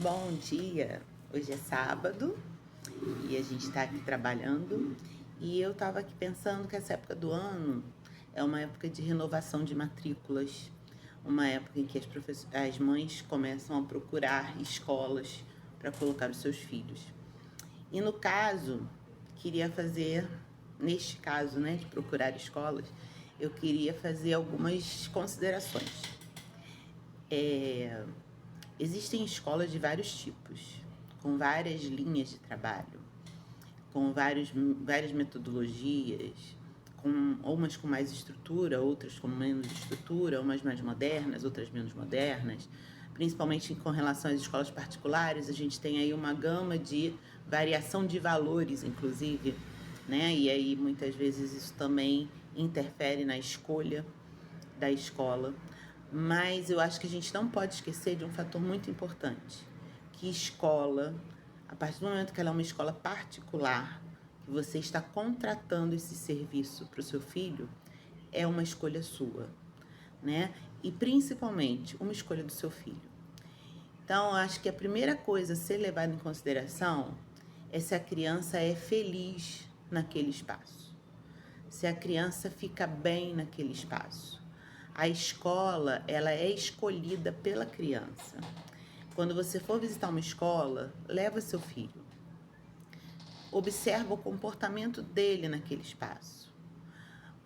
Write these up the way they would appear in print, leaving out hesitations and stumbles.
Bom dia! Hoje é sábado e a gente está aqui trabalhando e eu estava aqui pensando que essa época do ano é uma época de renovação de matrículas, uma época em que as mães começam a procurar escolas para colocar os seus filhos. E no caso, neste caso, né, de procurar escolas, eu queria fazer algumas considerações. Existem escolas de vários tipos, com várias linhas de trabalho, com várias metodologias, umas com mais estrutura, outras com menos estrutura, umas mais modernas, outras menos modernas. Principalmente com relação às escolas particulares, a gente tem aí uma gama de variação de valores, inclusive, né? E aí muitas vezes isso também interfere na escolha da escola. Mas eu acho que a gente não pode esquecer de um fator muito importante, que escola, a partir do momento que ela é uma escola particular, que você está contratando esse serviço para o seu filho, é uma escolha sua, né? E principalmente uma escolha do seu filho. Então, eu acho que a primeira coisa a ser levada em consideração é se a criança é feliz naquele espaço, se a criança fica bem naquele espaço. A escola, ela é escolhida pela criança. Quando você for visitar uma escola, leva seu filho. Observa o comportamento dele naquele espaço,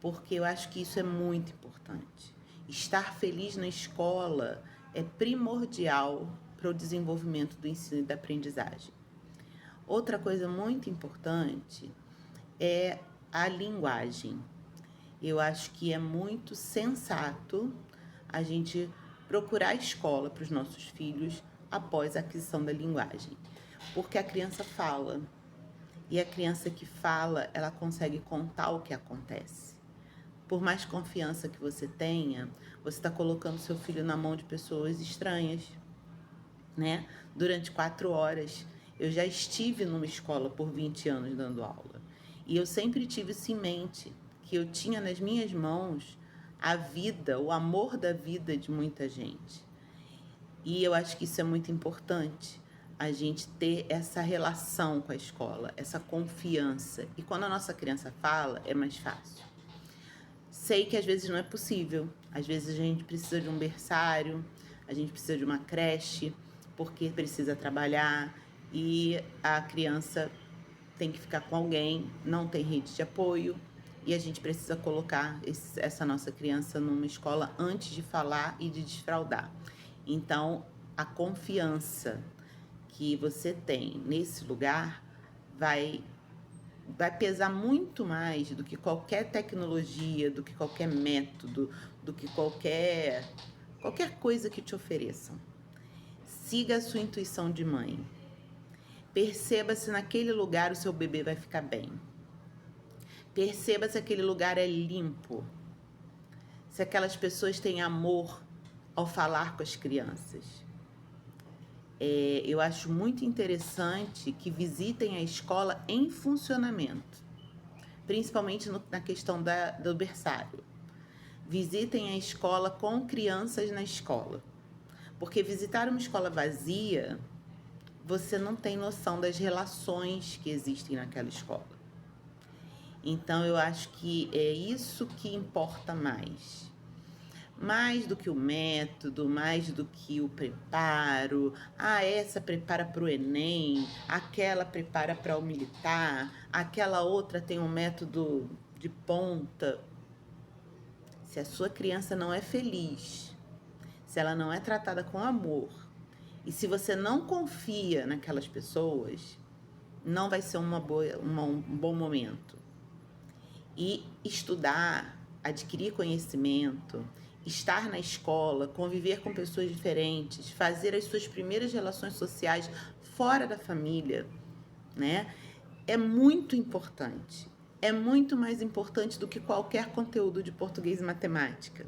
porque eu acho que isso é muito importante. Estar feliz na escola é primordial para o desenvolvimento do ensino e da aprendizagem. Outra coisa muito importante é a linguagem. Eu acho que é muito sensato a gente procurar a escola para os nossos filhos após a aquisição da linguagem, porque a criança fala, e a criança que fala, ela consegue contar o que acontece. Por mais confiança que você tenha, você está colocando seu filho na mão de pessoas estranhas, né? Durante 4 horas, eu já estive numa escola por 20 anos dando aula, e eu sempre tive isso em mente, que eu tinha nas minhas mãos a vida, o amor da vida de muita gente. E eu acho que isso é muito importante, a gente ter essa relação com a escola, essa confiança. E quando a nossa criança fala, é mais fácil. Sei que às vezes não é possível, às vezes a gente precisa de um berçário, a gente precisa de uma creche, porque precisa trabalhar e a criança tem que ficar com alguém, não tem rede de apoio, e a gente precisa colocar essa nossa criança numa escola antes de falar e de desfraldar. Então, a confiança que você tem nesse lugar vai pesar muito mais do que qualquer tecnologia, do que qualquer método, do que qualquer coisa que te ofereçam. Siga a sua intuição de mãe. Perceba se naquele lugar o seu bebê vai ficar bem. Perceba se aquele lugar é limpo. Se aquelas pessoas têm amor ao falar com as crianças. Eu acho muito interessante que visitem a escola em funcionamento, principalmente na questão do berçário. Visitem a escola com crianças na escola, porque visitar uma escola vazia, você não tem noção das relações que existem naquela escola. Então, eu acho que é isso que importa mais. Mais do que o método, mais do que o preparo. Essa prepara para o Enem, aquela prepara para o militar, aquela outra tem um método de ponta. Se a sua criança não é feliz, se ela não é tratada com amor, e se você não confia naquelas pessoas, não vai ser um bom momento. E estudar, adquirir conhecimento, estar na escola, conviver com pessoas diferentes, fazer as suas primeiras relações sociais fora da família, né? É muito importante. É muito mais importante do que qualquer conteúdo de português e matemática.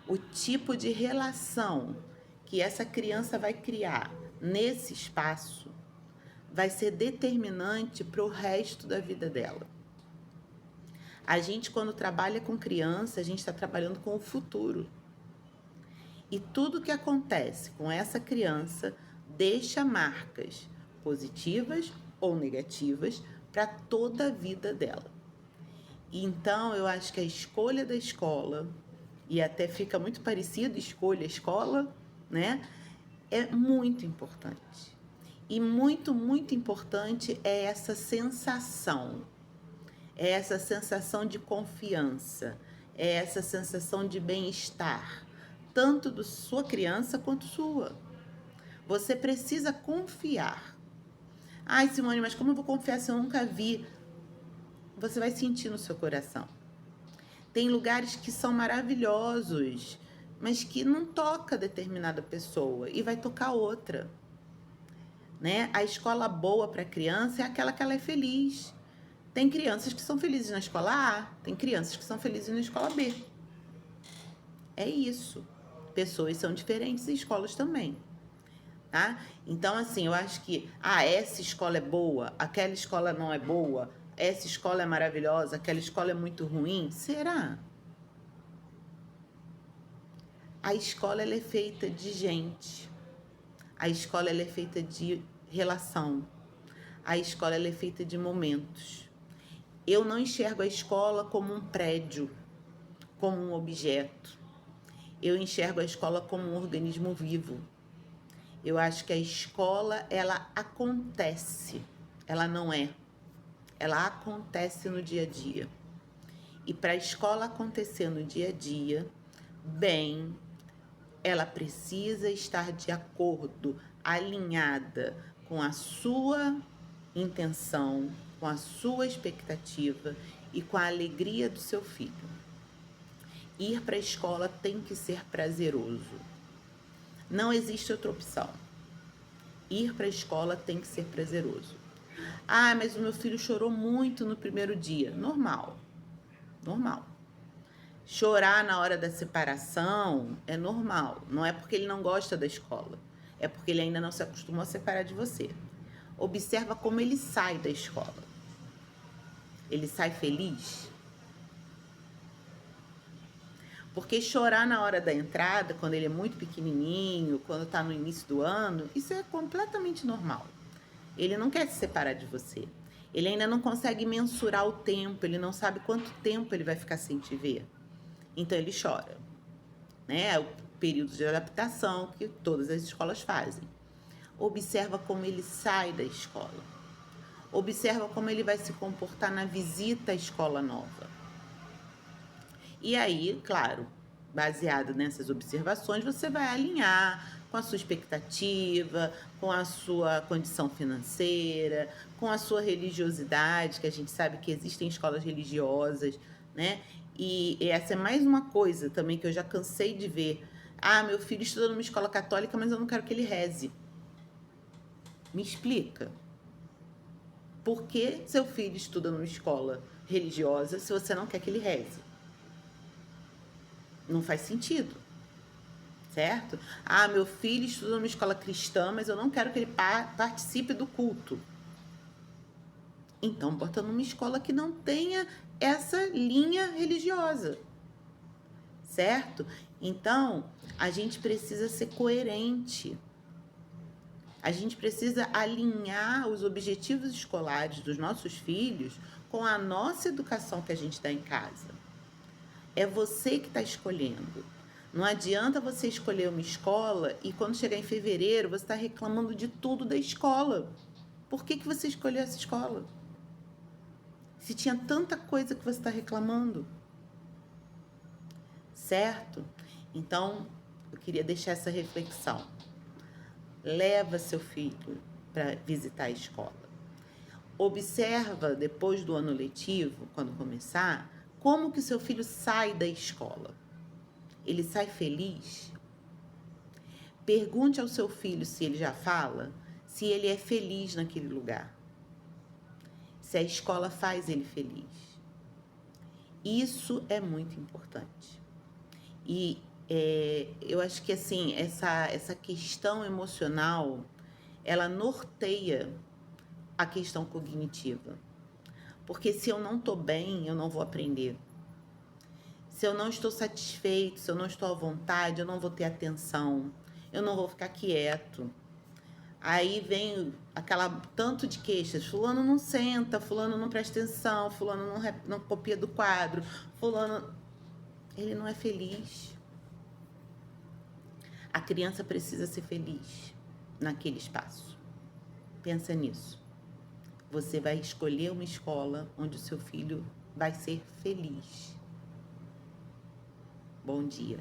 O tipo de relação que essa criança vai criar nesse espaço vai ser determinante para o resto da vida dela. A gente, quando trabalha com criança, a gente está trabalhando com o futuro. E tudo que acontece com essa criança deixa marcas positivas ou negativas para toda a vida dela. Então, eu acho que a escolha da escola, e até fica muito parecido escolha-escola, né? É muito importante. E muito, muito importante é essa sensação. É essa sensação de confiança. É essa sensação de bem-estar. Tanto da sua criança quanto sua. Você precisa confiar. Ai, Simone, mas como eu vou confiar se eu nunca vi? Você vai sentir no seu coração. Tem lugares que são maravilhosos, mas que não toca determinada pessoa e vai tocar outra, né? A escola boa para criança é aquela que ela é feliz. Tem crianças que são felizes na escola A, tem crianças que são felizes na escola B. É isso. Pessoas são diferentes e escolas também, tá? Então, assim, eu acho que, essa escola é boa, aquela escola não é boa, essa escola é maravilhosa, aquela escola é muito ruim. Será? A escola ela é feita de gente. A escola ela é feita de relação. A escola ela é feita de momentos. Eu não enxergo a escola como um prédio, como um objeto. Eu enxergo a escola como um organismo vivo. Eu acho que a escola, ela acontece, ela não é. Ela acontece no dia a dia. E para a escola acontecer no dia a dia, bem, ela precisa estar de acordo, alinhada com a sua intenção, com a sua expectativa e com a alegria do seu filho. Ir para a escola tem que ser prazeroso. Não existe outra opção. Ir para a escola tem que ser prazeroso. Mas o meu filho chorou muito no primeiro dia. Normal. Normal. Chorar na hora da separação é normal. Não é porque ele não gosta da escola. É porque ele ainda não se acostumou a separar de você. Observa como ele sai da escola. Ele sai feliz? Porque chorar na hora da entrada, quando ele é muito pequenininho, quando está no início do ano, isso é completamente normal. Ele não quer se separar de você. Ele ainda não consegue mensurar o tempo, ele não sabe quanto tempo ele vai ficar sem te ver. Então ele chora, né? É o período de adaptação que todas as escolas fazem. Observa como ele sai da escola. Observa como ele vai se comportar na visita à escola nova. E aí, claro, baseado nessas observações, você vai alinhar com a sua expectativa, com a sua condição financeira, com a sua religiosidade, que a gente sabe que existem escolas religiosas, né? E essa é mais uma coisa também que eu já cansei de ver. Meu filho estuda numa escola católica, mas eu não quero que ele reze. Me explica. Por que seu filho estuda numa escola religiosa se você não quer que ele reze? Não faz sentido, certo? Meu filho estuda numa escola cristã, mas eu não quero que ele participe do culto. Então, bota numa escola que não tenha essa linha religiosa, certo? Então, a gente precisa ser coerente. A gente precisa alinhar os objetivos escolares dos nossos filhos com a nossa educação que a gente dá em casa. É você que está escolhendo. Não adianta você escolher uma escola e quando chegar em fevereiro você está reclamando de tudo da escola. Por que você escolheu essa escola? Se tinha tanta coisa que você está reclamando. Certo? Então, eu queria deixar essa reflexão. Leva seu filho para visitar a escola. Observa, depois do ano letivo, quando começar, como que seu filho sai da escola. Ele sai feliz? Pergunte ao seu filho se ele já fala, se ele é feliz naquele lugar. Se a escola faz ele feliz. Isso é muito importante. E eu acho que assim, essa questão emocional, ela norteia a questão cognitiva. Porque se eu não estou bem, eu não vou aprender. Se eu não estou satisfeito, se eu não estou à vontade, eu não vou ter atenção, eu não vou ficar quieto. Aí vem aquela tanto de queixas, fulano não senta, fulano não presta atenção, fulano não copia do quadro, fulano... Ele não é feliz. A criança precisa ser feliz naquele espaço. Pensa nisso. Você vai escolher uma escola onde o seu filho vai ser feliz. Bom dia.